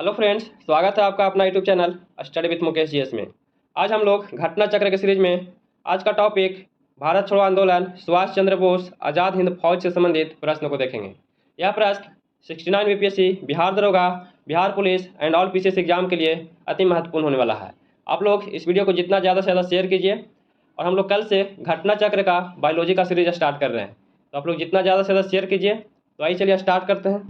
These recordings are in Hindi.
हेलो फ्रेंड्स, स्वागत है आपका अपना YouTube channel study with Mukesh GS में। आज हम लोग घटना चक्र के सीरीज में आज का टॉपिक भारत छोड़ो आंदोलन, सुभाष चंद्र बोस, आज़ाद हिंद फौज से संबंधित प्रश्न को देखेंगे। यह प्रश्न 69 बीपीएससी, बिहार दरोगा, Bihar police and all PCS exam के लिए अति महत्वपूर्ण होने वाला है। आप लोग इस वीडियो को जितना ज़्यादा से ज़्यादा शेयर कीजिए। और हम लोग कल से घटना चक्र का बायोलॉजी का सीरीज स्टार्ट कर रहे हैं, तो आप लोग जितना ज़्यादा से ज़्यादा शेयर कीजिए। तो आइए चलिए स्टार्ट करते हैं।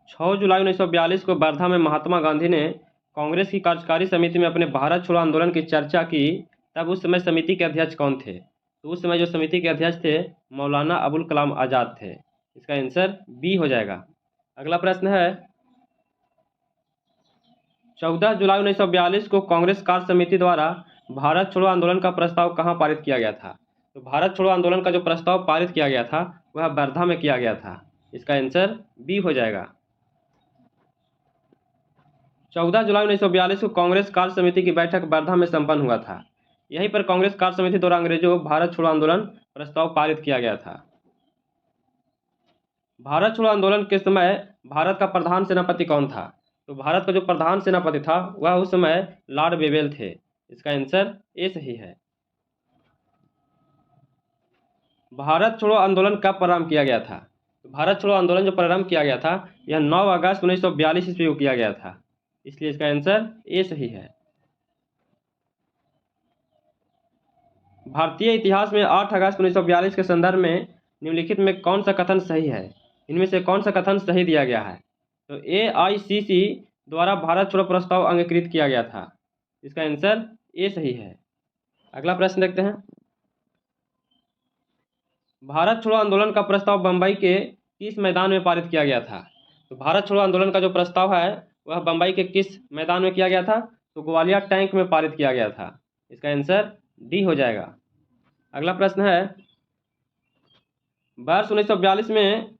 6 जुलाई 1942 को वर्धा में महात्मा गांधी ने कांग्रेस की कार्यकारी समिति में अपने भारत छोड़ो आंदोलन की चर्चा की। तब उस समय समिति के अध्यक्ष कौन थे? तो उस समय जो समिति के अध्यक्ष थे मौलाना अबुल कलाम आज़ाद थे। इसका आंसर बी हो जाएगा। अगला प्रश्न है, 14 जुलाई 1942 को कांग्रेस कार्य समिति द्वारा भारत छोड़ो आंदोलन का प्रस्ताव कहाँ पारित किया गया था? तो भारत छोड़ो आंदोलन का जो प्रस्ताव पारित किया गया था वह वर्धा में किया गया था। इसका आंसर बी हो जाएगा। 14 जुलाई 1942 को कांग्रेस कार्य समिति की बैठक वर्धा में संपन्न हुआ था। यहीं पर कांग्रेस कार्य समिति द्वारा अंग्रेजों भारत छोड़ो आंदोलन प्रस्ताव पारित किया गया था। भारत छोड़ो आंदोलन के समय भारत का प्रधान सेनापति कौन था? तो भारत का जो प्रधान सेनापति था वह उस समय लॉर्ड वेवेल थे। इसका आंसर ए सही है। भारत छोड़ो आंदोलन कब प्रारंभ किया गया था? तो भारत छोड़ो आंदोलन जो प्रारंभ किया गया था यह 9 अगस्त 1942 ईस्वी को किया गया था। इसलिए इसका आंसर ए सही है। भारतीय इतिहास में 8 अगस्त 1942 के संदर्भ में निम्नलिखित में कौन सा कथन सही है? इनमें से कौन सा कथन सही दिया गया है? तो AICC द्वारा भारत छोड़ो प्रस्ताव अंगीकृत किया गया था। इसका आंसर ए सही है। अगला प्रश्न देखते हैं, भारत छोड़ो आंदोलन का प्रस्ताव बम्बई के किस मैदान में पारित किया गया था? तो भारत छोड़ो आंदोलन का जो प्रस्ताव है वह बम्बई के किस मैदान में किया गया था? तो ग्वालियर टैंक में पारित किया गया था। इसका आंसर डी हो जाएगा। अगला प्रश्न है, वर्ष 1942 में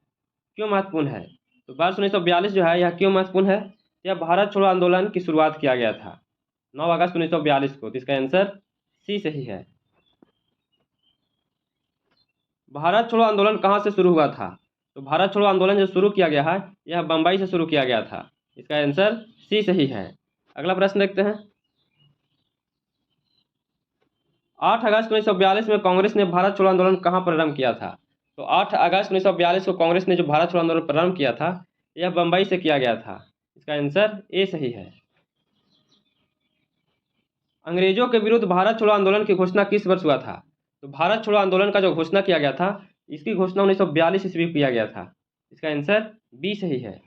क्यों महत्वपूर्ण है? तो वर्ष 1942 जो है यह क्यों महत्वपूर्ण है? यह भारत छोड़ो आंदोलन की शुरुआत किया गया था 9 अगस्त 1942 को। तो इसका आंसर सी सही है। भारत छोड़ो आंदोलन कहाँ से शुरू हुआ था? तो भारत छोड़ो आंदोलन जो शुरू किया गया है यह बम्बई से शुरू किया गया था। इसका आंसर सी सही है। अगला प्रश्न देखते हैं, 8 अगस्त 1942 में कांग्रेस ने भारत छोड़ो आंदोलन कहाँ प्रारंभ किया था? तो 8 अगस्त 1942 को कांग्रेस ने जो भारत छोड़ो आंदोलन प्रारंभ किया था यह बम्बई से किया गया था। इसका आंसर ए सही है। अंग्रेजों के विरुद्ध भारत छोड़ो आंदोलन की घोषणा किस वर्ष हुआ था? तो भारत छोड़ो आंदोलन का जो घोषणा किया गया था इसकी घोषणा 1942 ईस्वी में किया गया था। इसका आंसर बी सही है।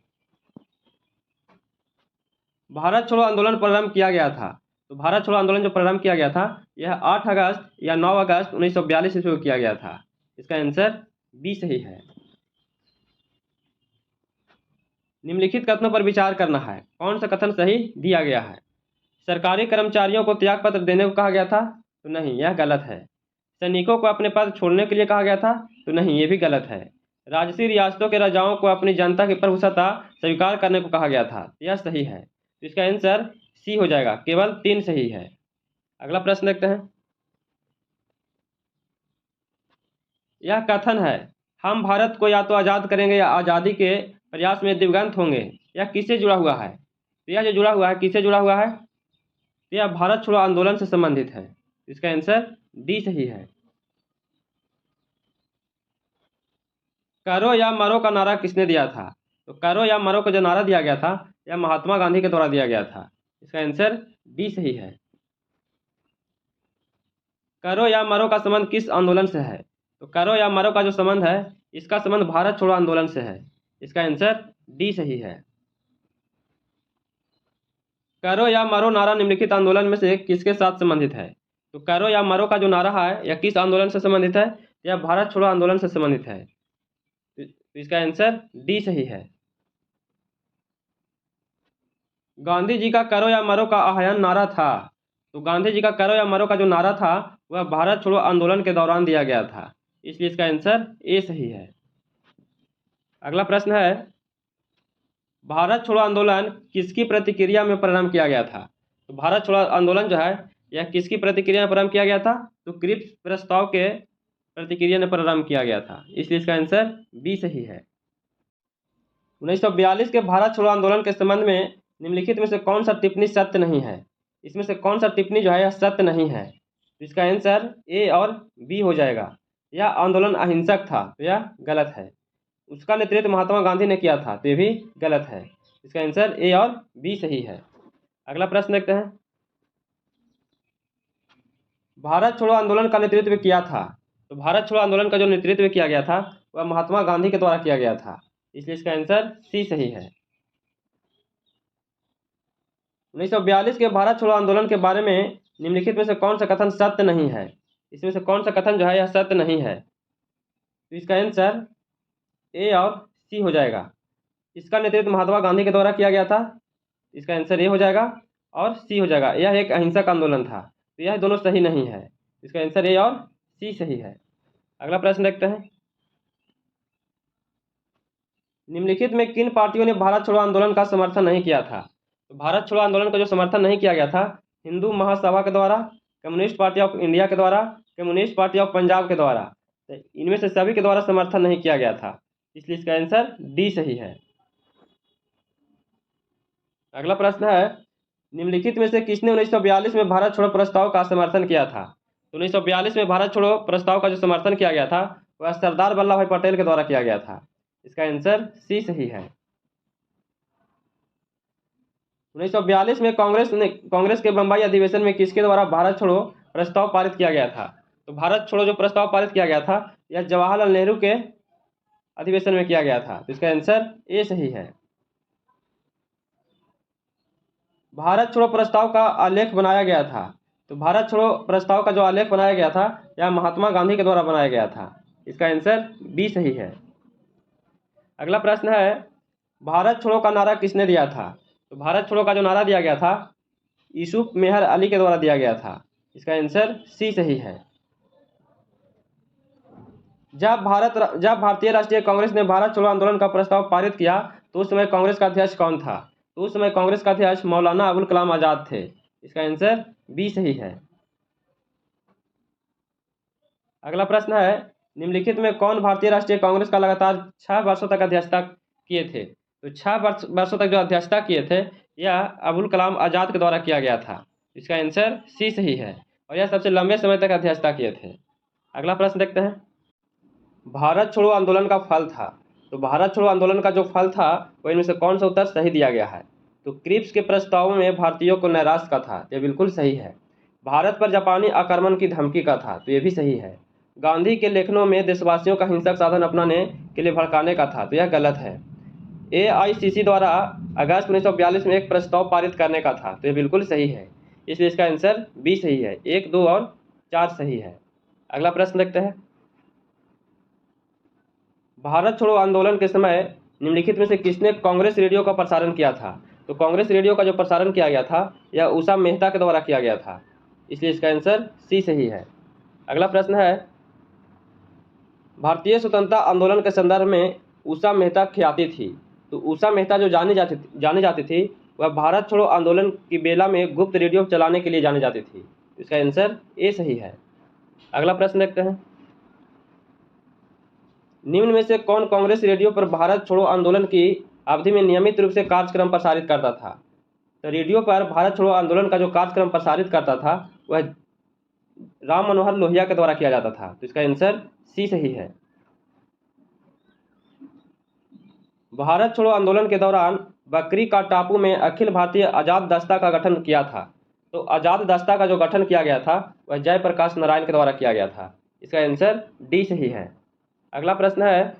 भारत छोड़ो आंदोलन प्रारंभ किया गया था। तो भारत छोड़ो आंदोलन जो प्रारंभ किया गया था यह 8 अगस्त या 9 अगस्त 1942 ईस्वी को किया गया था। इसका आंसर बी सही है। निम्नलिखित कथनों पर विचार करना है, कौन सा कथन सही दिया गया है? सरकारी कर्मचारियों को त्यागपत्र देने को कहा गया था? तो नहीं, यह गलत है। सैनिकों को अपने पद छोड़ने के लिए कहा गया था? तो नहीं, ये भी गलत है। राजसी रियासतों के राजाओं को अपनी जनता की प्रभुसत्ता स्वीकार करने को कहा गया था, यह सही है। तो इसका आंसर सी हो जाएगा। केवल 3 सही है। अगला प्रश्न देखते हैं, यह कथन है, हम भारत को या तो आज़ाद करेंगे या आज़ादी के प्रयास में दिवंगत होंगे, यह किससे जुड़ा हुआ है? तो यह जो जुड़ा हुआ है किससे जुड़ा हुआ है? तो यह भारत छोड़ो आंदोलन से संबंधित है। इसका आंसर डी सही है। करो या मरो का नारा किसने दिया था? तो करो या मरो का जो नारा दिया गया था यह महात्मा गांधी के द्वारा दिया गया था। इसका आंसर डी सही है। करो या मरो का संबंध किस आंदोलन से है? तो करो या मरो का जो संबंध है इसका संबंध भारत छोड़ो आंदोलन से है। इसका आंसर डी सही है। करो या मरो नारा निम्नलिखित आंदोलन में से किसके साथ संबंधित है? तो करो या मरो का जो नारा है यह किस आंदोलन से संबंधित है? यह भारत छोड़ो आंदोलन से संबंधित है। तो इसका आंसर डी सही है। गांधी जी का करो या मरो का आह्वान नारा था। तो गांधी जी का करो या मरो का जो नारा था वह भारत छोड़ो आंदोलन के दौरान दिया गया था। इसलिए इसका आंसर ए सही है। अगला प्रश्न है, भारत छोड़ो आंदोलन किसकी प्रतिक्रिया में प्रारंभ किया गया था? तो भारत छोड़ो आंदोलन जो है यह किसकी प्रतिक्रिया में प्रारंभ किया गया था? तो क्रिप्स प्रस्ताव के प्रतिक्रिया में प्रारंभ किया गया था। इसलिए इसका आंसर बी सही है। 1942 के भारत छोड़ो आंदोलन के संबंध में निम्नलिखित में से कौन सा टिप्पणी सत्य नहीं है? इसमें से कौन सा टिप्पणी जो है यह सत्य नहीं है? तो इसका आंसर ए और बी हो जाएगा। यह आंदोलन अहिंसक था, तो यह गलत है। उसका नेतृत्व महात्मा गांधी ने किया था, तो ये भी गलत है। इसका आंसर ए और बी सही है। अगला प्रश्न देखते हैं। भारत छोड़ो आंदोलन का नेतृत्व किया था। तो भारत छोड़ो आंदोलन का जो नेतृत्व किया गया था वह महात्मा गांधी के द्वारा किया गया था, इसलिए इसका आंसर सी सही है। 1942 के भारत छोड़ो आंदोलन के बारे में निम्नलिखित में से कौन सा कथन सत्य नहीं है? इसमें से कौन सा कथन जो है यह सत्य नहीं है? तो इसका आंसर ए और सी हो जाएगा। इसका नेतृत्व महात्मा गांधी के द्वारा किया गया था, इसका आंसर ए हो जाएगा और सी हो जाएगा। यह एक अहिंसक आंदोलन था, तो यह दोनों सही नहीं है। इसका आंसर ए और सी सही है। अगला प्रश्न देखते हैं। निम्नलिखित में किन पार्टियों ने भारत छोड़ो आंदोलन का समर्थन नहीं किया था? तो भारत छोड़ो आंदोलन का जो समर्थन नहीं किया गया था, हिंदू महासभा के द्वारा, कम्युनिस्ट पार्टी ऑफ इंडिया के द्वारा, कम्युनिस्ट पार्टी ऑफ पंजाब के द्वारा, तो इनमें से सभी के द्वारा समर्थन नहीं किया गया था, इसलिए इसका आंसर डी सही है। अगला प्रश्न है, निम्नलिखित में से किसने 1942 में भारत छोड़ो प्रस्ताव का समर्थन किया था? तो 1942 में भारत छोड़ो प्रस्ताव का जो समर्थन किया गया था वह सरदार वल्लभ भाई पटेल के द्वारा किया गया था, इसका आंसर सी सही है। 1942 में कांग्रेस के बम्बई अधिवेशन में किसके द्वारा भारत छोड़ो प्रस्ताव पारित किया गया था? तो भारत छोड़ो जो प्रस्ताव पारित किया गया था यह जवाहरलाल नेहरू के अधिवेशन में किया गया था, तो इसका आंसर ए सही है। भारत छोड़ो प्रस्ताव का आलेख बनाया गया था। तो भारत छोड़ो प्रस्ताव का जो आलेख बनाया गया था यह महात्मा गांधी के द्वारा बनाया गया था, इसका आंसर बी सही है। अगला प्रश्न है, भारत छोड़ो का नारा किसने दिया था? तो भारत छोड़ो का जो नारा दिया गया था यूसुफ मेहर अली के द्वारा दिया गया था, इसका आंसर सी सही है। जब भारतीय राष्ट्रीय कांग्रेस ने भारत छोड़ो आंदोलन का प्रस्ताव पारित किया तो उस समय कांग्रेस का अध्यक्ष कौन था? तो उस समय कांग्रेस का अध्यक्ष मौलाना अबुल कलाम आजाद थे, इसका आंसर बी सही है। अगला प्रश्न है, निम्नलिखित में कौन भारतीय राष्ट्रीय कांग्रेस का लगातार 6 वर्षों तक अध्यक्षता किए थे? तो 6 वर्षों तक जो अध्यक्षता किए थे यह अबुल कलाम आजाद के द्वारा किया गया था, इसका आंसर सी सही है और यह सबसे लंबे समय तक अध्यक्षता किए थे। अगला प्रश्न देखते हैं। भारत छोड़ो आंदोलन का फल था। तो भारत छोड़ो आंदोलन का जो फल था वह इनमें से कौन सा उत्तर सही दिया गया है? तो क्रिप्स के प्रस्तावों में भारतीयों को नैराश्य का था, यह बिल्कुल सही है। भारत पर जापानी आक्रमण की धमकी का था, तो यह भी सही है। गांधी के लेखनों में देशवासियों का हिंसक साधन अपनाने के लिए भड़काने का था, तो यह गलत है। AICC द्वारा अगस्त 1942 में एक प्रस्ताव पारित करने का था, तो यह बिल्कुल सही है, इसलिए इसका आंसर बी सही है। 1, 2 और 4 सही है। अगला प्रश्न देखते हैं। भारत छोड़ो आंदोलन के समय निम्नलिखित में से किसने कांग्रेस रेडियो का प्रसारण किया था? तो कांग्रेस रेडियो का जो प्रसारण किया गया था यह उषा मेहता के द्वारा किया गया था, इसलिए इसका आंसर सी सही है। अगला प्रश्न है, भारतीय स्वतंत्रता आंदोलन के संदर्भ में उषा मेहता ख्याति थी। तो उषा मेहता जो जानी जाती थी वह भारत छोड़ो आंदोलन की बेला में गुप्त रेडियो चलाने के लिए जानी जाती थी, इसका आंसर ए सही है। अगला प्रश्न देखते हैं। निम्न में से कौन कांग्रेस रेडियो पर भारत छोड़ो आंदोलन की अवधि में नियमित रूप से कार्यक्रम प्रसारित करता था? तो रेडियो पर भारत छोड़ो आंदोलन का जो कार्यक्रम प्रसारित करता था वह राम मनोहर लोहिया के द्वारा किया जाता था, तो इसका आंसर सी सही है। भारत छोड़ो आंदोलन के दौरान बकरी का टापू में अखिल भारतीय आजाद दस्ता का गठन किया था। तो आजाद दस्ता का जो गठन किया गया था वह जयप्रकाश नारायण के द्वारा किया गया था, इसका आंसर डी सही है। अगला प्रश्न है,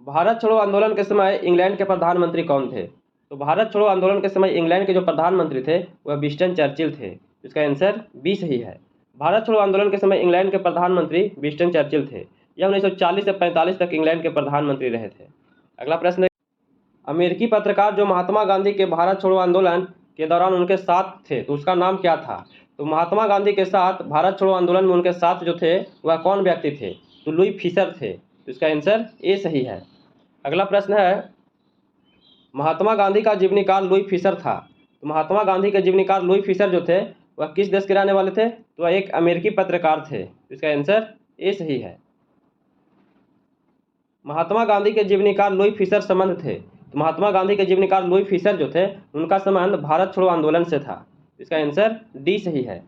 भारत छोड़ो आंदोलन के समय इंग्लैंड के प्रधानमंत्री कौन थे? तो भारत छोड़ो आंदोलन के समय इंग्लैंड के जो प्रधानमंत्री थे वह विंस्टन चर्चिल थे, इसका आंसर बी सही है। भारत छोड़ो आंदोलन के समय इंग्लैंड के प्रधानमंत्री विंस्टन चर्चिल थे। यह 1940 से 45 तक इंग्लैंड के प्रधानमंत्री रहे थे। अगला प्रश्न है, अमेरिकी पत्रकार जो महात्मा गांधी के भारत छोड़ो आंदोलन के दौरान उनके साथ थे तो उसका नाम क्या था? तो महात्मा गांधी के साथ भारत छोड़ो आंदोलन में उनके साथ जो थे वह कौन व्यक्ति थे? तो लुई फिशर थे, तो इसका आंसर ए सही है। अगला प्रश्न है, महात्मा गांधी का जीवनीकार लुई फिशर था। तो महात्मा गांधी के जीवनीकार लुई फिशर जो थे वह किस देश के रहने वाले थे? तो वह एक अमेरिकी पत्रकार थे, तो इसका आंसर ए सही है। महात्मा गांधी के जीवनीकार लुई फिशर संबंध थे, तो महात्मा गांधी के जीवनीकार लुई फिशर जो थे उनका संबंध भारत छोड़ो आंदोलन से था। इसका आंसर डी सही है।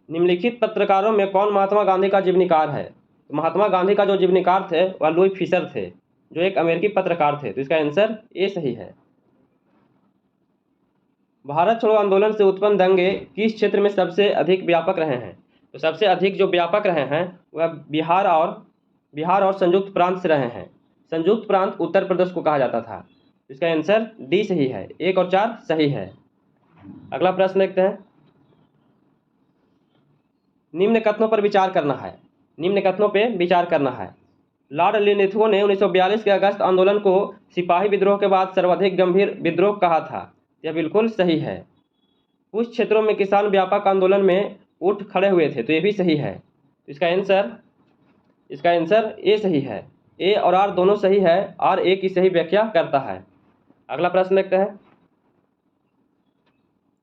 निम्नलिखित पत्रकारों में कौन महात्मा गांधी का जीवनीकार है? तो महात्मा गांधी का जो जीवनीकार थे वह लुई फिशर थे, जो एक अमेरिकी पत्रकार थे। तो इसका आंसर ए सही है। भारत छोड़ो आंदोलन से उत्पन्न दंगे किस क्षेत्र में सबसे अधिक व्यापक रहे हैं? तो सबसे अधिक जो व्यापक रहे हैं वह बिहार और संयुक्त प्रांत से रहे हैं। संयुक्त प्रांत उत्तर प्रदेश को कहा जाता था। इसका आंसर डी सही है। 1 और 4 सही है। अगला प्रश्न देखते हैं। निम्न कथनों पर विचार करना है। निम्न कथनों पर विचार करना है। लॉर्ड लिनिथगो ने 1942 के अगस्त आंदोलन को सिपाही विद्रोह के बाद सर्वाधिक गंभीर विद्रोह कहा था। यह बिल्कुल सही है। कुछ क्षेत्रों में किसान व्यापक आंदोलन में उठ खड़े हुए थे। तो ये भी सही है। इसका आंसर ए सही है। ए और आर दोनों सही है। आर ए की सही व्याख्या करता है। अगला प्रश्न देखते हैं।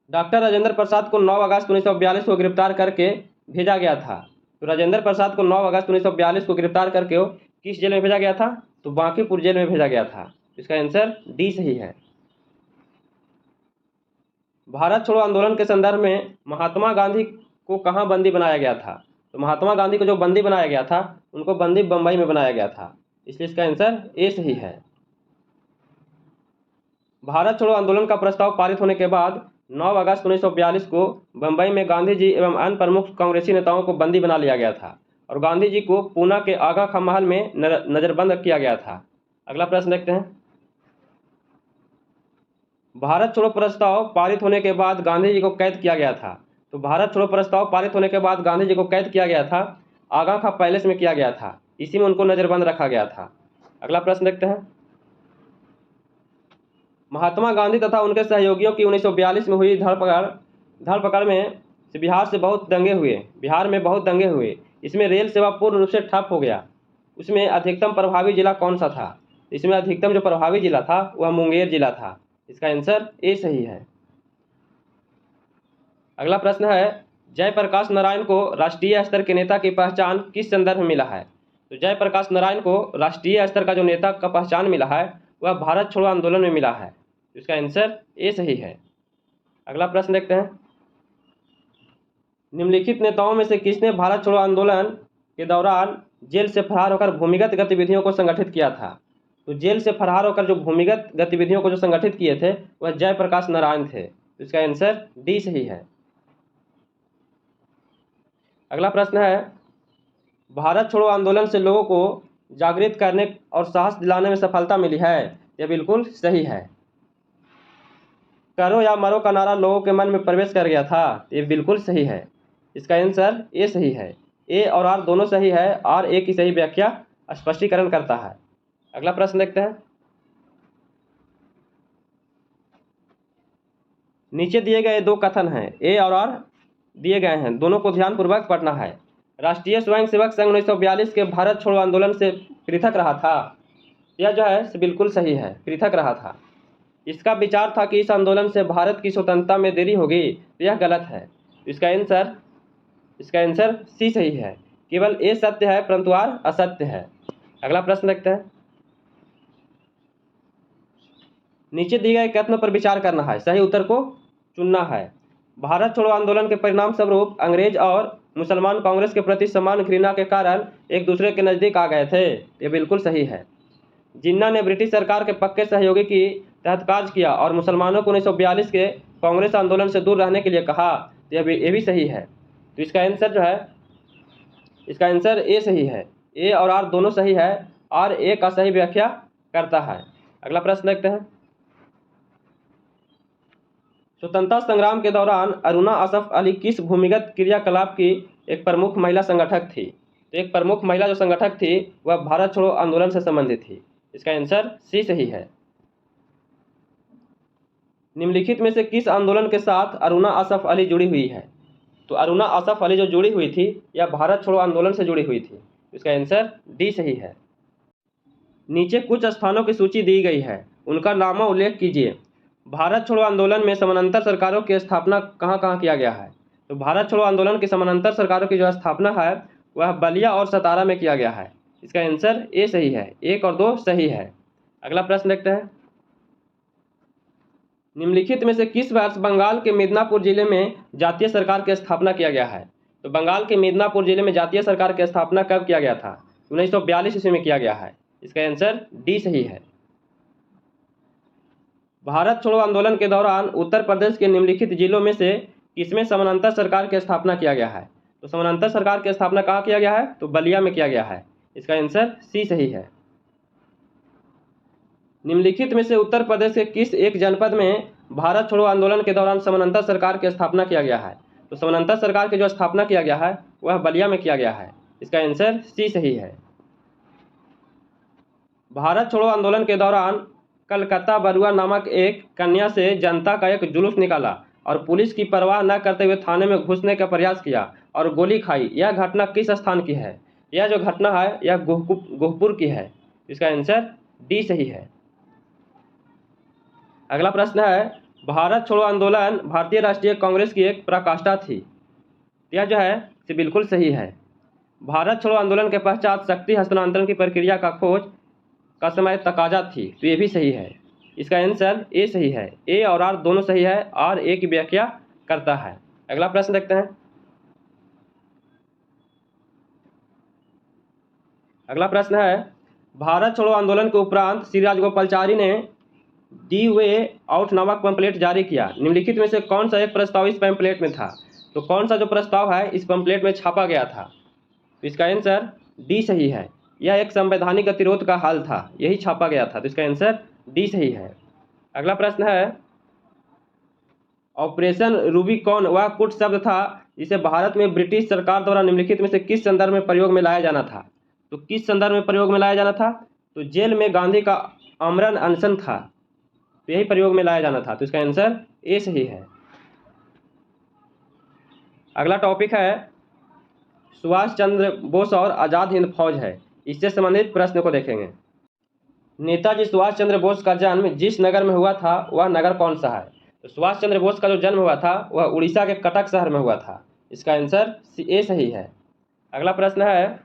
डॉक्टर राजेंद्र प्रसाद को 9 अगस्त 1942 को गिरफ्तार करके भेजा गया था। तो राजेंद्र प्रसाद को 9 अगस्त 1942 को गिरफ्तार करके किस जेल में भेजा गया था? तो बांकीपुर जेल में भेजा गया था। इसका आंसर डी सही है। भारत छोड़ो आंदोलन के संदर्भ में महात्मा गांधी को कहाँ बंदी बनाया गया था? तो महात्मा गांधी को जो बंदी बनाया गया था उनको बंदी बम्बई में बनाया गया था। इसलिए इसका आंसर ए सही है। भारत छोड़ो आंदोलन का प्रस्ताव पारित होने के बाद 9 अगस्त 1942 को बम्बई में गांधी जी एवं अन्य प्रमुख कांग्रेसी नेताओं को बंदी बना लिया गया था और गांधी जी को पूना के आगा खां महल में नजरबंद किया गया था। अगला प्रश्न देखते हैं। भारत छोड़ो प्रस्ताव पारित होने के बाद गांधी जी को कैद किया गया था। तो भारत छोड़ो प्रस्ताव पारित होने के बाद गांधी जी को कैद किया गया था, आगा खां पैलेस में किया गया था। इसी में उनको नजरबंद रखा गया था। अगला प्रश्न देखते हैं। महात्मा गांधी तथा उनके सहयोगियों की 1942 में हुई धरपकड़ में बिहार में बहुत दंगे हुए। इसमें रेल सेवा पूर्ण रूप से ठप हो गया। उसमें अधिकतम प्रभावी जिला कौन सा था? इसमें अधिकतम जो प्रभावी जिला था वह मुंगेर जिला था। इसका आंसर ए सही है। अगला प्रश्न है। जयप्रकाश नारायण को राष्ट्रीय स्तर के नेता की पहचान किस संदर्भ में मिला है? तो जयप्रकाश नारायण को राष्ट्रीय स्तर का जो नेता का पहचान मिला है वह भारत छोड़ो आंदोलन में मिला है। इसका आंसर ए सही है। अगला प्रश्न देखते हैं। निम्नलिखित नेताओं में से किसने भारत छोड़ो आंदोलन के दौरान जेल से फरार होकर भूमिगत गतिविधियों को संगठित किया था? तो जेल से फरार होकर जो भूमिगत गतिविधियों को जो संगठित किए थे वह जयप्रकाश नारायण थे। इसका आंसर डी सही है। अगला प्रश्न है। भारत छोड़ो आंदोलन से लोगों को जागृत करने और साहस दिलाने में सफलता मिली है। यह बिल्कुल सही है। करो या मरो का नारा लोगों के मन में प्रवेश कर गया था। ये बिल्कुल सही है। इसका आंसर ए सही है। ए और आर दोनों सही है। आर ए की सही व्याख्या स्पष्टीकरण करता है। अगला प्रश्न देखते हैं। नीचे दिए गए 2 कथन हैं, ए और आर दिए गए हैं, दोनों को ध्यानपूर्वक पढ़ना है। राष्ट्रीय स्वयंसेवक संघ 1942 के भारत छोड़ो आंदोलन से पृथक रहा था। यह जो है बिल्कुल सही है, पृथक रहा था। इसका विचार था कि इस आंदोलन से भारत की स्वतंत्रता में देरी होगी। यह गलत है। इसका आंसर सी सही है। केवल ए सत्य है परंतु आर असत्य है। अगला प्रश्न देखते हैं। नीचे दिए गए कथनों पर विचार करना है, सही उत्तर को चुनना है। भारत छोड़ो आंदोलन के परिणाम स्वरूप अंग्रेज और मुसलमान कांग्रेस के प्रति समान घृणा के कारण एक दूसरे के नज़दीक आ गए थे। ये बिल्कुल सही है। जिन्ना ने ब्रिटिश सरकार के पक्के सहयोगी की तहत कार्य किया और मुसलमानों को 1942 के कांग्रेस आंदोलन से दूर रहने के लिए कहा। ये भी सही है। तो इसका आंसर ए सही है। ए और आर दोनों सही है। आर ए का सही व्याख्या करता है। अगला प्रश्न देखते हैं। स्वतंत्रता संग्राम के दौरान अरुणा असफ अली किस भूमिगत क्रियाकलाप की एक प्रमुख महिला संगठक थी? तो एक प्रमुख महिला जो संगठक थी वह भारत छोड़ो आंदोलन से संबंधित थी। इसका आंसर सी सही है। निम्नलिखित में से किस आंदोलन के साथ अरुणा असफ अली जुड़ी हुई है? तो अरुणा असफ अली जो जुड़ी हुई थी यह भारत छोड़ो आंदोलन से जुड़ी हुई थी। इसका आंसर डी सही है। नीचे कुछ स्थानों की सूची दी गई है, उनका नाम उल्लेख कीजिए। भारत छोड़ो आंदोलन में समानांतर सरकारों की स्थापना कहाँ कहाँ किया गया है? तो भारत छोड़ो आंदोलन की समानांतर सरकारों की जो स्थापना है वह बलिया और सतारा में किया गया है। इसका आंसर ए सही है। 1 और 2 सही है। अगला प्रश्न देखते हैं, निम्नलिखित में से किस वर्ष बंगाल के मिदनापुर जिले में जातीय सरकार की स्थापना किया गया है? तो बंगाल के मिदनापुर जिले में जातीय सरकार की स्थापना कब किया गया था? 1942 ईस्वी में किया गया है। इसका आंसर डी सही है। भारत छोड़ो आंदोलन के दौरान उत्तर प्रदेश के निम्नलिखित जिलों में से किसमें समानांतर सरकार की स्थापना किया गया है? तो समानांतर सरकार की स्थापना कहाँ किया गया है? तो बलिया में किया गया है। इसका आंसर सी सही है। निम्नलिखित में से उत्तर प्रदेश के किस एक जनपद में भारत छोड़ो आंदोलन के दौरान समानांतर सरकार की स्थापना किया गया है? तो समानांतर सरकार की जो स्थापना किया गया है वह बलिया में किया गया है। इसका आंसर सी सही है। भारत छोड़ो आंदोलन के दौरान कलकत्ता बरुआ नामक एक कन्या से जनता का एक जुलूस निकाला और पुलिस की परवाह न करते हुए थाने में घुसने का प्रयास किया और गोली खाई। यह घटना किस स्थान की है? यह जो घटना है यह गोहपुर की है। इसका आंसर डी सही है। अगला प्रश्न है, भारत छोड़ो आंदोलन भारतीय राष्ट्रीय कांग्रेस की एक पराकाष्ठा थी। यह जो है ये बिल्कुल सही है। भारत छोड़ो आंदोलन के पश्चात शक्ति हस्तांतरण की प्रक्रिया का खोज का समय तकाजा थी, तो ये भी सही है। इसका आंसर ए सही है। ए और आर दोनों सही है, आर ए की व्याख्या करता है। अगला प्रश्न देखते हैं, अगला प्रश्न है, भारत छोड़ो आंदोलन के उपरांत श्री राजगोपालाचारी ने दी वे आउट नामक पैम्पलेट जारी किया। निम्नलिखित में से कौन सा एक प्रस्ताव इस पैम्पलेट में था? तो कौन सा जो प्रस्ताव है इस पैम्पलेट में छापा गया था? तो इसका आंसर डी सही है। यह एक संवैधानिक गतिरोध का हल था, यही छापा गया था, तो इसका आंसर डी सही है। अगला प्रश्न है, ऑपरेशन रूबिकॉन वह कूट शब्द था जिसे भारत में ब्रिटिश सरकार द्वारा निम्नलिखित में से किस संदर्भ में प्रयोग में लाया जाना था? तो किस संदर्भ में प्रयोग में लाया जाना था? तो जेल में गांधी का आमरण अनशन था, तो यही प्रयोग में लाया जाना था, तो इसका आंसर ए सही है। अगला टॉपिक है, सुभाष चंद्र बोस और आज़ाद हिंद फौज है। इससे संबंधित प्रश्न को देखेंगे। नेताजी सुभाष चंद्र बोस का जन्म जिस नगर में हुआ था वह नगर कौन सा है? तो सुभाष चंद्र बोस का जो जन्म हुआ था वह उड़ीसा के कटक शहर में हुआ था। इसका आंसर ए सही है। अगला प्रश्न है,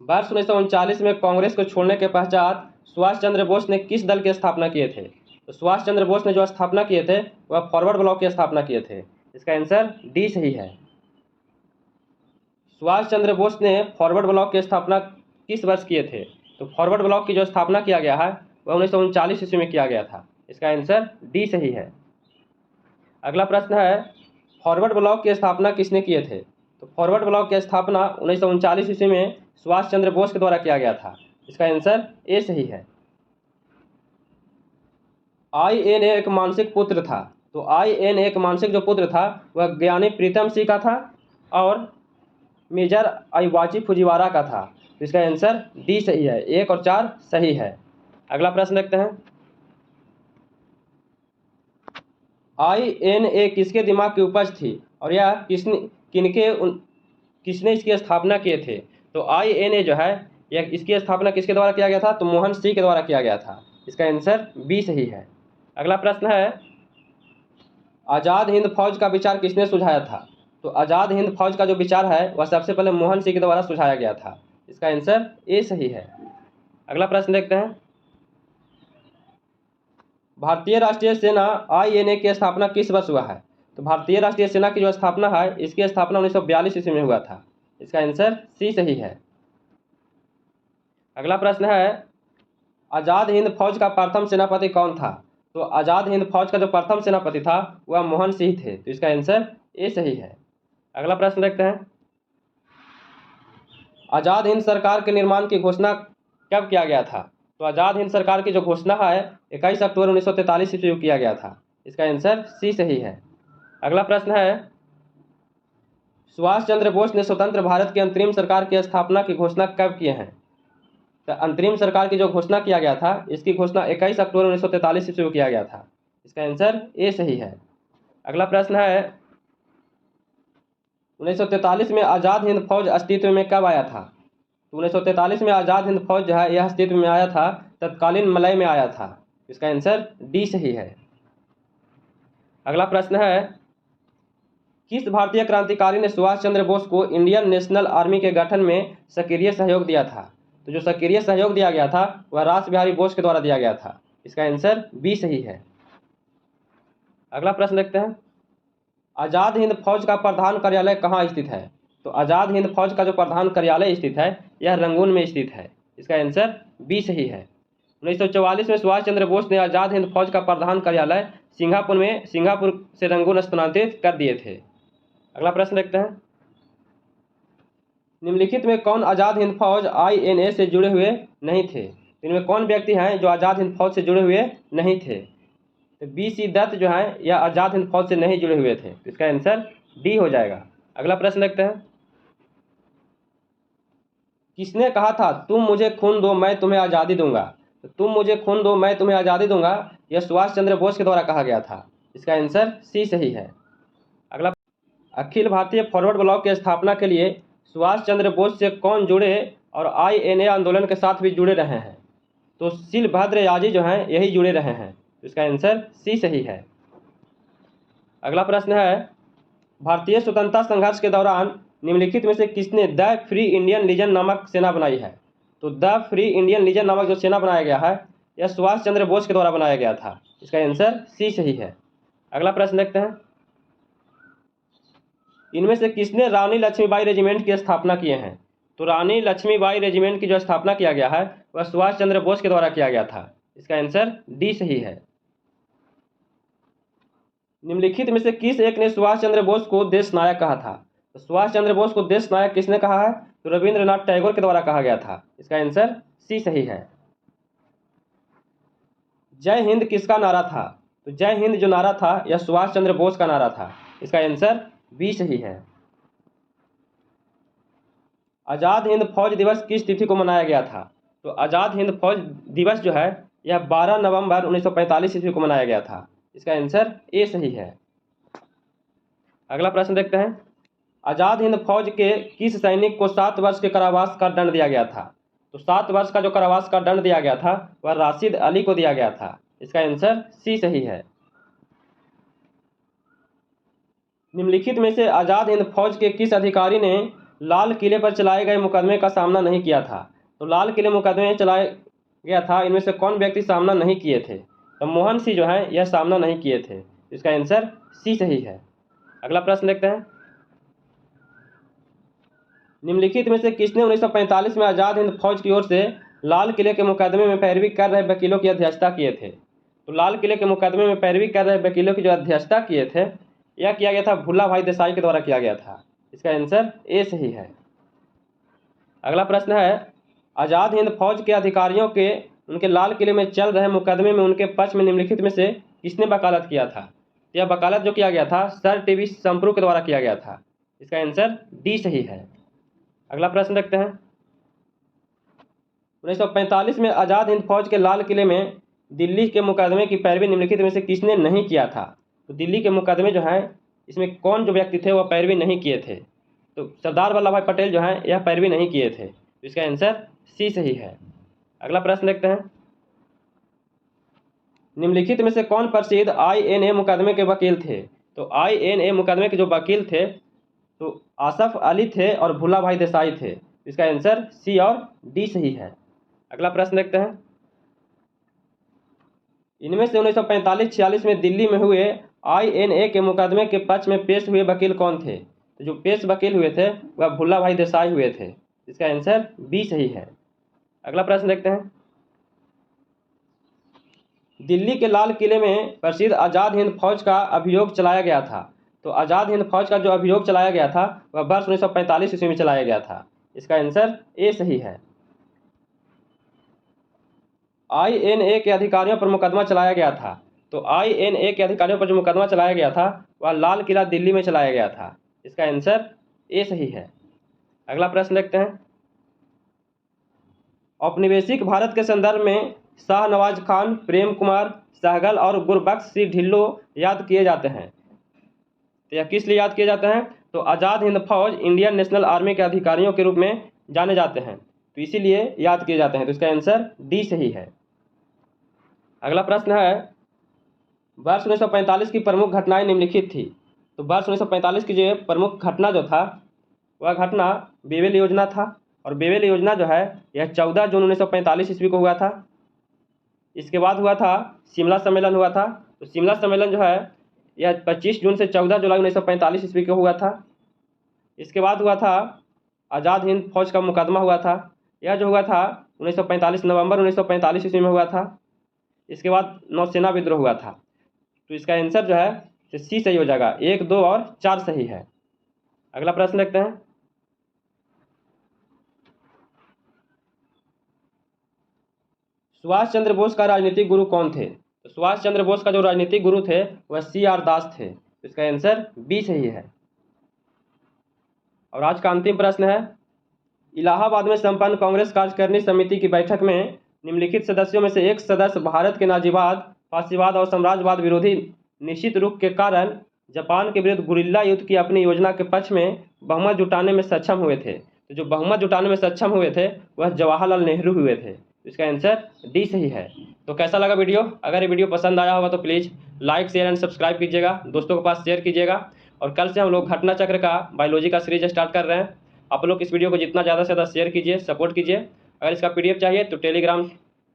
वर्ष 1939 में कांग्रेस को छोड़ने के पश्चात सुभाष चंद्र बोस ने किस दल की स्थापना किए थे? तो सुभाष चंद्र बोस ने जो स्थापना किए थे वह फॉरवर्ड ब्लॉक की स्थापना किए थे। इसका आंसर डी सही है। सुभाष चंद्र बोस ने फॉरवर्ड ब्लॉक की स्थापना किस वर्ष किए थे? तो फॉरवर्ड ब्लॉक की जो स्थापना किया गया है वह 1939 ईस्वी में किया गया था। इसका आंसर डी सही है। अगला प्रश्न है, फॉरवर्ड ब्लॉक की स्थापना किसने किए थे? तो फॉरवर्ड ब्लॉक की स्थापना 1939 ईस्वी में सुभाष चंद्र बोस के द्वारा किया गया था। इसका आंसर ए सही है। INA एक मानसिक पुत्र था, तो INA एक मानसिक जो पुत्र था वह ज्ञानी प्रीतम सिंह का था और मेजर आईवाची फुजीवारा का था। तो इसका आंसर डी सही है। 1 और 4 सही है। अगला प्रश्न देखते हैं, INA किसके दिमाग की उपज थी और यह किसने इसकी स्थापना किए थे? तो INA जो है यह इसकी स्थापना किसके द्वारा किया गया था? तो मोहन सिंह के द्वारा किया गया था। इसका आंसर बी सही है। अगला प्रश्न है, आज़ाद हिंद फौज का विचार किसने सुझाया था? तो आज़ाद हिंद फौज का जो विचार है वह सबसे पहले मोहन सिंह के द्वारा सुझाया गया था। इसका आंसर ए सही है। अगला प्रश्न देखते हैं, भारतीय राष्ट्रीय सेना INA की स्थापना किस वर्ष हुआ है? तो भारतीय राष्ट्रीय सेना की जो स्थापना है इसकी स्थापना 1942 ईस्वी में हुआ था। इसका आंसर सी सही है। अगला प्रश्न है, आज़ाद हिंद फौज का प्रथम सेनापति कौन था? तो आज़ाद हिंद फौज का जो प्रथम सेनापति था वह मोहन सिंह थे। तो इसका आंसर ए सही है। अगला प्रश्न देखते हैं, आज़ाद हिंद सरकार के निर्माण की घोषणा कब किया गया था? तो आज़ाद हिंद सरकार की जो घोषणा है 21 अक्टूबर 1943 ईस्वी को किया गया था। इसका आंसर सी सही है। अगला प्रश्न है, सुभाष चंद्र बोस ने स्वतंत्र भारत की अंतरिम सरकार की स्थापना की घोषणा कब किए हैं? तो अंतरिम सरकार की जो घोषणा किया गया था इसकी घोषणा 21 अक्टूबर 1943 ईस्वी को किया गया था। इसका आंसर ए सही है। अगला प्रश्न है, 1943 में आज़ाद हिंद फौज अस्तित्व में कब आया था? तो 1943 में आज़ाद हिंद फौज जो है यह अस्तित्व में आया था तत्कालीन मलय में आया था। इसका आंसर डी सही है। अगला प्रश्न है, किस भारतीय क्रांतिकारी ने सुभाष चंद्र बोस को इंडियन नेशनल आर्मी के गठन में सक्रिय सहयोग दिया था? तो जो सक्रिय सहयोग दिया गया था वह रास बिहारी बोस के द्वारा दिया गया था। इसका आंसर बी सही है। अगला प्रश्न देखते हैं, आज़ाद हिंद फौज का प्रधान कार्यालय कहाँ स्थित है? तो आज़ाद हिंद फौज का जो प्रधान कार्यालय स्थित है यह रंगून में स्थित है। इसका आंसर बी सही है। 1944 में सुभाष चंद्र बोस ने आज़ाद हिंद फौज का प्रधान कार्यालय सिंगापुर से रंगून स्थानांतरित कर दिए थे। अगला प्रश्न देखते हैं, निम्नलिखित में कौन आज़ाद हिंद फौज INA से जुड़े हुए नहीं थे? इनमें कौन व्यक्ति हैं जो आज़ाद हिंद फौज से जुड़े हुए नहीं थे? तो BC दत्त जो हैं यह आज़ाद हिंद फौज से नहीं जुड़े हुए थे। तो इसका आंसर डी हो जाएगा। अगला प्रश्न देखते हैं, किसने कहा था तुम मुझे खून दो मैं तुम्हें आज़ादी दूंगा? तो तुम मुझे खून दो मैं तुम्हें आज़ादी दूंगा यह सुभाष चंद्र बोस के द्वारा कहा गया था। इसका आंसर सी सही है। अगला, अखिल भारतीय फॉरवर्ड ब्लॉक की स्थापना के लिए सुभाष चंद्र बोस से कौन जुड़े और INA आंदोलन के साथ भी जुड़े रहे हैं? तो शीलभद्र याजी जो हैं यही जुड़े रहे हैं। तो इसका आंसर सी सही है। अगला प्रश्न है, भारतीय स्वतंत्रता संघर्ष के दौरान निम्नलिखित में से किसने द फ्री इंडियन लीजन नामक सेना बनाई है? तो द फ्री इंडियन लीजन नामक जो सेना बनाया गया है यह सुभाष चंद्र बोस के द्वारा बनाया गया था। इसका आंसर सी सही है। अगला प्रश्न देखते हैं, इनमें से किसने रानी लक्ष्मीबाई रेजिमेंट की स्थापना किए हैं? तो रानी लक्ष्मीबाई रेजिमेंट की जो स्थापना किया गया है वह सुभाष चंद्र बोस के द्वारा किया गया था। इसका आंसर डी सही है। निम्नलिखित में से किस एक ने सुभाष चंद्र बोस को देश नायक कहा था? तो सुभाष चंद्र बोस को देश नायक किसने कहा है? तो रविंद्रनाथ टैगोर के द्वारा कहा गया था। इसका आंसर सी सही है। जय हिंद किसका नारा था? तो जय हिंद जो नारा था यह सुभाष चंद्र बोस का नारा था। इसका आंसर बी सही है। आज़ाद हिंद फौज दिवस किस तिथि को मनाया गया था? तो आज़ाद हिंद फौज दिवस जो है यह 12 नवंबर 1945 ईस्वी को मनाया गया था। इसका आंसर ए सही है। अगला प्रश्न देखते हैं, आज़ाद हिंद फौज के किस सैनिक को 7 वर्ष के कारावास का दंड दिया गया था? तो 7 वर्ष का जो कारावास का दंड दिया गया था वह राशिद अली को दिया गया था। इसका आंसर सी सही है। निम्नलिखित में से आज़ाद हिंद फौज के किस अधिकारी ने लाल किले पर चलाए गए मुकदमे का सामना नहीं किया था? तो लाल किले मुकदमे चलाया गया था, इनमें से कौन व्यक्ति सामना नहीं किए थे? तो मोहन सिंह जो हैं यह सामना नहीं किए थे। इसका आंसर सी सही है। अगला प्रश्न देखते हैं, निम्नलिखित में से किसने 1945 में आज़ाद हिंद फौज की ओर से लाल किले के मुकदमे में पैरवी कर रहे वकीलों की अध्यक्षता किए थे? तो लाल किले के मुकदमे में पैरवी कर रहे वकीलों की जो अध्यक्षता किए थे यह किया गया था भुल्ला भाई देसाई के द्वारा किया गया था। इसका आंसर ए सही है। अगला प्रश्न है, आज़ाद हिंद फौज के अधिकारियों के उनके लाल किले में चल रहे मुकदमे में उनके पक्ष में निम्नलिखित में से किसने वकालत किया था? यह वकालत जो किया गया था सर TB संप्रू के द्वारा किया गया था। इसका आंसर डी सही है। अगला प्रश्न देखते हैं, 1945 में आज़ाद हिंद फौज के लाल किले में दिल्ली के मुकदमे की पैरवी निम्नलिखित में से किसने नहीं किया था? तो दिल्ली के मुकदमे जो हैं इसमें कौन जो व्यक्ति थे वह पैरवी नहीं किए थे? तो सरदार वल्लभ भाई पटेल जो हैं यह पैरवी नहीं किए थे। तो इसका आंसर सी सही है। अगला प्रश्न देखते हैं, निम्नलिखित में से कौन प्रसिद्ध INA मुकदमे के वकील थे? तो INA मुकदमे के जो वकील थे तो आसफ अली थे और भुल्ला भाई देसाई थे। इसका आंसर सी और डी सही है। अगला प्रश्न देखते हैं, इनमें से 1945-46 में दिल्ली में हुए INA के मुकदमे के पक्ष में पेश हुए वकील कौन थे? तो जो पेश वकील हुए थे वह भुल्ला भाई देसाई हुए थे। इसका आंसर बी सही है। अगला प्रश्न देखते हैं, दिल्ली के लाल किले में प्रसिद्ध आज़ाद हिंद फौज का अभियोग चलाया गया था। तो आज़ाद हिंद फौज का जो अभियोग चलाया गया था वह वर्ष 1945 ईस्वी में चलाया गया था। इसका आंसर ए सही है। INA के अधिकारियों पर मुकदमा चलाया गया था। तो INA के अधिकारियों पर जो मुकदमा चलाया गया था वह लाल किला दिल्ली में चलाया गया था। इसका आंसर ए सही है। अगला प्रश्न देखते हैं, औपनिवेशिक भारत के संदर्भ में शाहनवाज खान, प्रेम कुमार सहगल और गुरबख्श सिंह ढिल्लों याद किए जाते हैं। तो यह किस लिए याद किए जाते हैं? तो आज़ाद हिंद फौज इंडियन नेशनल आर्मी के अधिकारियों के रूप में जाने जाते हैं, तो इसीलिए याद किए जाते हैं। तो इसका आंसर डी सही है। अगला प्रश्न है, वर्ष 1945 की प्रमुख घटनाएं निम्नलिखित थी। तो वर्ष 1945 की जो प्रमुख घटना जो था वह घटना बेबेल योजना था और बेबेल योजना जो है यह 14 जून 1945 ईस्वी को हुआ था। इसके बाद हुआ था शिमला सम्मेलन हुआ था। तो शिमला सम्मेलन जो है यह 25 जून से 14 जुलाई 1945 ईस्वी को हुआ था। इसके बाद हुआ था आज़ाद हिंद फौज का मुकदमा हुआ था। यह जो हुआ था 1945 नवंबर 1945 ईस्वी में हुआ था। इसके बाद नौसेना विद्रोह हुआ था। तो इसका आंसर जो है सी सही हो जाएगा। 1, 2 और 4 सही है। अगला प्रश्न देखते हैं। सुभाष चंद्र बोस का राजनीतिक गुरु कौन थे? तो सुभाष चंद्र बोस का जो राजनीतिक गुरु थे वह CR दास थे। इसका आंसर बी सही है। और आज का अंतिम प्रश्न है, इलाहाबाद में संपन्न कांग्रेस कार्यकारिणी समिति की बैठक में निम्नलिखित सदस्यों में से एक सदस्य भारत के नाजीवाद, फासीवाद और साम्राज्यवाद विरोधी निश्चित रुख के कारण जापान के विरुद्ध गुरिल्ला युद्ध की अपनी योजना के पक्ष में बहुमत जुटाने में सक्षम हुए थे। तो जो बहुमत जुटाने में सक्षम हुए थे वह जवाहरलाल नेहरू हुए थे। इसका आंसर डी सही है। तो कैसा लगा वीडियो? अगर ये वीडियो पसंद आया होगा तो please like, share and subscribe कीजिएगा, दोस्तों के पास शेयर कीजिएगा। और कल से हम लोग घटना चक्र का बायोलॉजी का सीरीज स्टार्ट कर रहे हैं। आप लोग इस वीडियो को जितना ज़्यादा से ज़्यादा शेयर कीजिए, सपोर्ट कीजिए। अगर इसका PDF चाहिए तो टेलीग्राम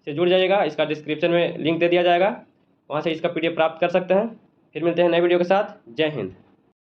से जुड़ जाइएगा, इसका डिस्क्रिप्शन में लिंक दे दिया जाएगा, वहाँ से इसका PDF प्राप्त कर सकते हैं। फिर मिलते हैं नए वीडियो के साथ। जय हिंद।